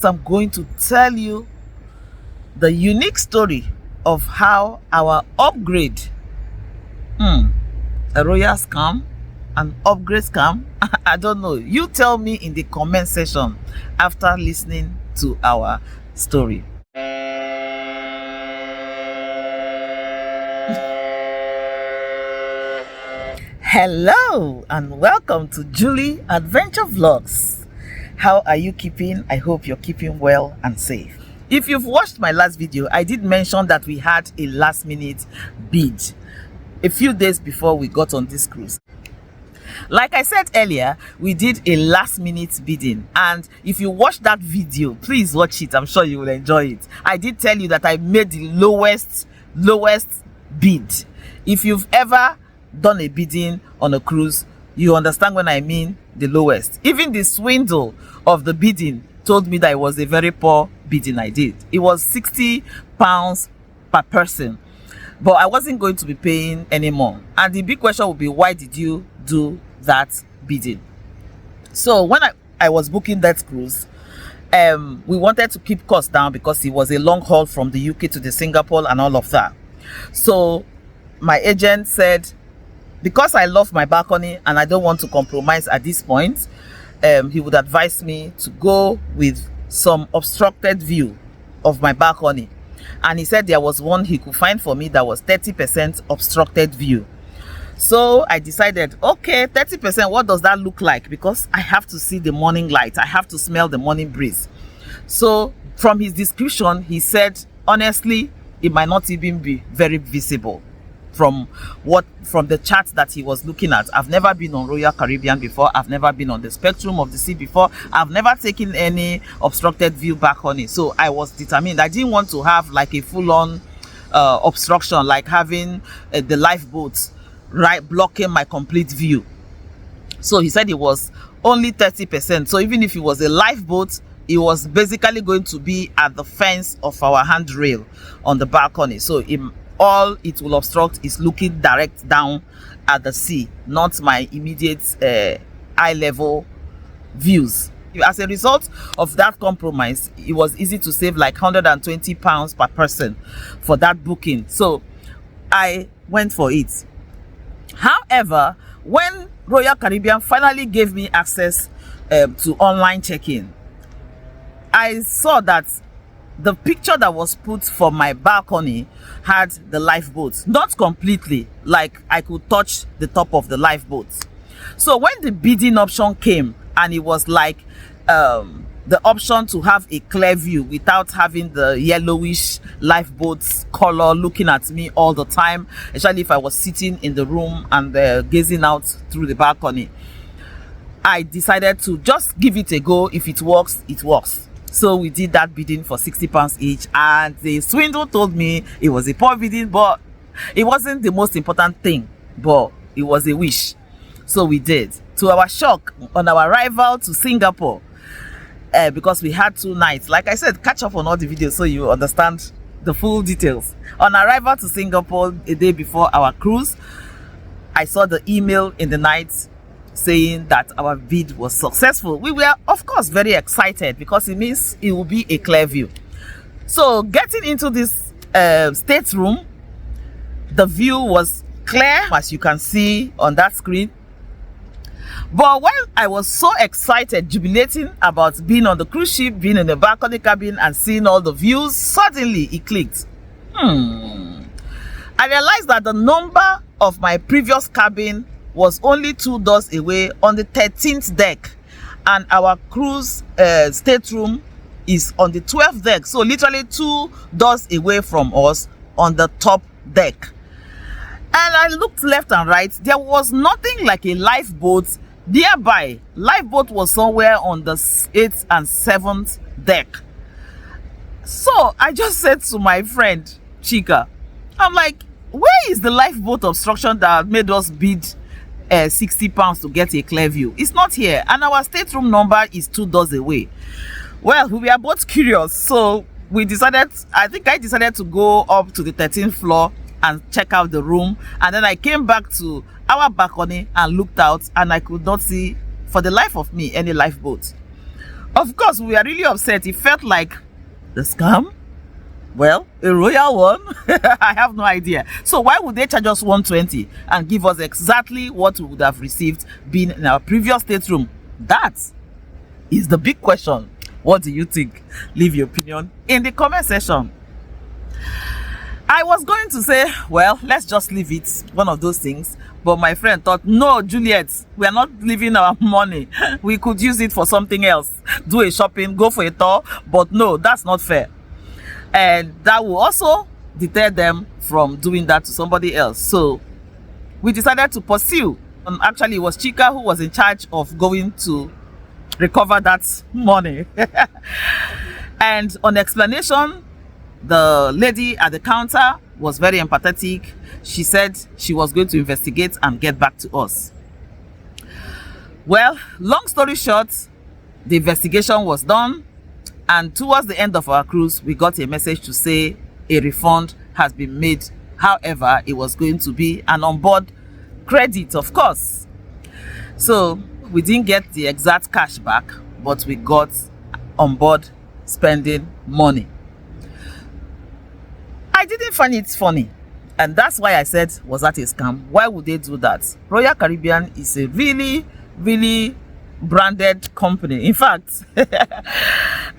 I'm going to tell you the unique story of how our upgrade, a royal scam, an upgrade scam. I don't know. You tell me in the comment section after listening to our story. Hello and welcome to Julie Adventure Vlogs. How are you keeping? I hope you're keeping well and safe. If you've watched my last video, I did mention that we had a last minute bid a few days before we got on this cruise. Like I said earlier, we did a last minute bidding, and if you watch that video, please watch it. I'm sure you will enjoy it. I did tell you that I made the lowest bid. If you've ever done a bidding on a cruise, you understand when I mean the lowest. Even the swindle of the bidding told me that it was a very poor bidding I did. It was £60 per person, but I wasn't going to be paying anymore. And the big question would be, why did you do that bidding? So when I was booking that cruise, we wanted to keep costs down because it was a long haul from the UK to the Singapore and all of that. So my agent said, because I love my balcony and I don't want to compromise at this point, he would advise me to go with some obstructed view of my balcony. And he said there was one he could find for me that was 30% obstructed view. So I decided, okay, 30%, what does that look like? Because I have to see the morning light. I have to smell the morning breeze. So from his description, he said, honestly, it might not even be very visible from the chart that he was looking at. I've never been on Royal Caribbean before. I've never been on the Spectrum of the Sea before. I've never taken any obstructed view back on it. So I was determined. I didn't want to have like a full-on obstruction, like having the lifeboats right blocking my complete view. So he said it was only 30%. So even if it was a lifeboat, it was basically going to be at the fence of our handrail on the balcony. So all it will obstruct is looking direct down at the sea, not my immediate eye level views. As a result of that compromise, it was easy to save like £120 per person for that booking. So I went for it. However, when Royal Caribbean finally gave me access to online check-in, I saw that the picture that was put for my balcony had the lifeboat, not completely, like I could touch the top of the lifeboat. So when the bidding option came and it was like the option to have a clear view without having the yellowish lifeboat's color looking at me all the time, especially if I was sitting in the room and gazing out through the balcony, I decided to just give it a go. If it works, it works. So we did that bidding for £60 each, and the swindle told me it was a poor bidding, but it wasn't the most important thing, but it was a wish. So we did. To our shock, on our arrival to Singapore, because we had 2 nights, like I said, catch up on all the videos so you understand the full details. On arrival to Singapore a day before our cruise, I saw the email in the night saying that our bid was successful. We were, of course, very excited because it means it will be a clear view. So getting into this stateroom, the view was clear, as you can see on that screen. But when I was so excited, jubilating about being on the cruise ship, being in the balcony cabin and seeing all the views, suddenly it clicked. I realized that the number of my previous cabin was only 2 doors away on the 13th deck, and our cruise stateroom is on the 12th deck, so literally 2 doors away from us on the top deck. And I looked left and right. There was nothing like a lifeboat nearby. Lifeboat was somewhere on the 8th and 7th deck. So I just said to my friend Chika, I'm like, where is the lifeboat obstruction that made us bid £60 to get a clear view? It's not here, and our stateroom number is 2 doors away. Well, we were both curious, so I decided to go up to the 13th floor and check out the room, and then I came back to our balcony and looked out, and I could not see for the life of me any lifeboat. Of course, we are really upset. It felt like the scam. Well, a royal one. I have no idea. So why would they charge us 120 and give us exactly what we would have received being in our previous stateroom? That is the big question. What do you think? Leave your opinion in the comment section. I was going to say, well, let's just leave it, one of those things. But my friend thought, no, Juliet, we are not leaving our money. We could use it for something else. Do a shopping, go for a tour. But no, that's not fair. And that will also deter them from doing that to somebody else. So we decided to pursue. Actually, it was Chika who was in charge of going to recover that money. And on explanation, the lady at the counter was very empathetic. She said she was going to investigate and get back to us. Well, long story short, the investigation was done, and towards the end of our cruise, we got a message to say a refund has been made. However, it was going to be an onboard credit, of course. So we didn't get the exact cash back, but we got onboard spending money. I didn't find it funny, and that's why I said, was that a scam? Why would they do that? Royal Caribbean is a really, really branded company. In fact,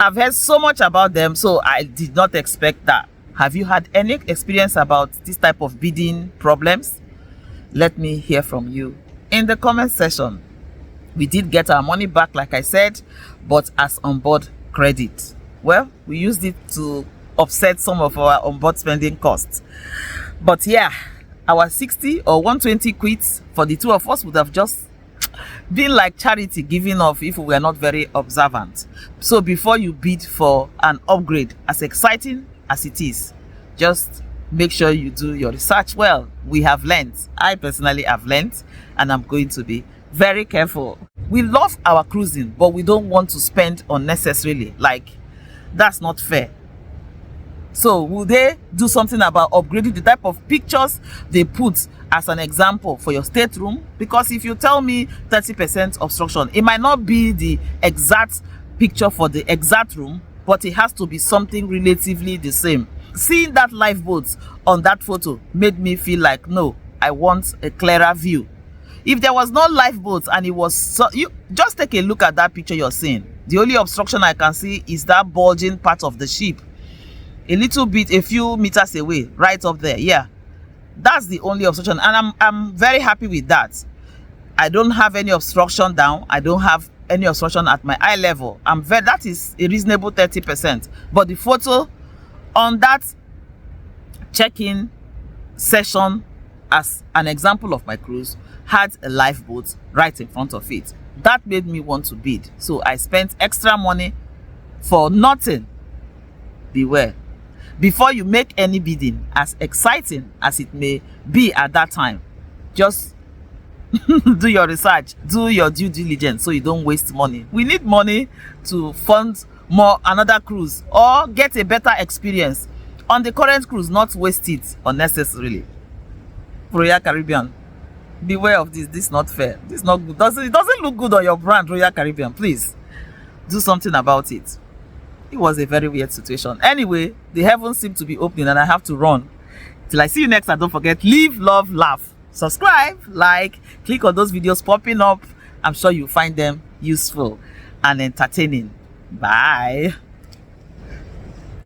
I've heard so much about them, so I did not expect that. Have you had any experience about this type of bidding problems? Let me hear from you in the comment section. We did get our money back, like I said, but as onboard credit. Well, we used it to offset some of our onboard spending costs. But yeah, our 60 or 120 quid for the two of us would have just been like charity giving off if we were not very observant. So before you bid for an upgrade, as exciting as it is, just make sure you do your research well. We have learned. I personally have learned, and I'm going to be very careful. We love our cruising, but we don't want to spend unnecessarily. Like, that's not fair. So will they do something about upgrading the type of pictures they put as an example for your stateroom? Because if you tell me 30% obstruction, it might not be the exact picture for the exact room, but it has to be something relatively the same. Seeing that lifeboat on that photo made me feel like, no, I want a clearer view. If there was no lifeboat and it was you just take a look at that picture you're seeing. The only obstruction I can see is that bulging part of the ship. A little bit, a few meters away, right up there. Yeah, that's the only obstruction, and I'm very happy with that. I don't have any obstruction down. I don't have any obstruction at my eye level. That is a reasonable 30%. But the photo on that check-in session, as an example of my cruise, had a lifeboat right in front of it. That made me want to bid. So I spent extra money for nothing. Beware. Before you make any bidding, as exciting as it may be at that time, just do your research, do your due diligence so you don't waste money. We need money to fund another cruise or get a better experience on the current cruise, not waste it unnecessarily. Royal Caribbean, beware of this. This is not fair. This is not good. It doesn't look good on your brand, Royal Caribbean. Please do something about it. It was a very weird situation. Anyway, the heavens seem to be opening and I have to run. Till I see you next time, don't forget, live, love, laugh. Subscribe, like, click on those videos popping up. I'm sure you'll find them useful and entertaining. Bye.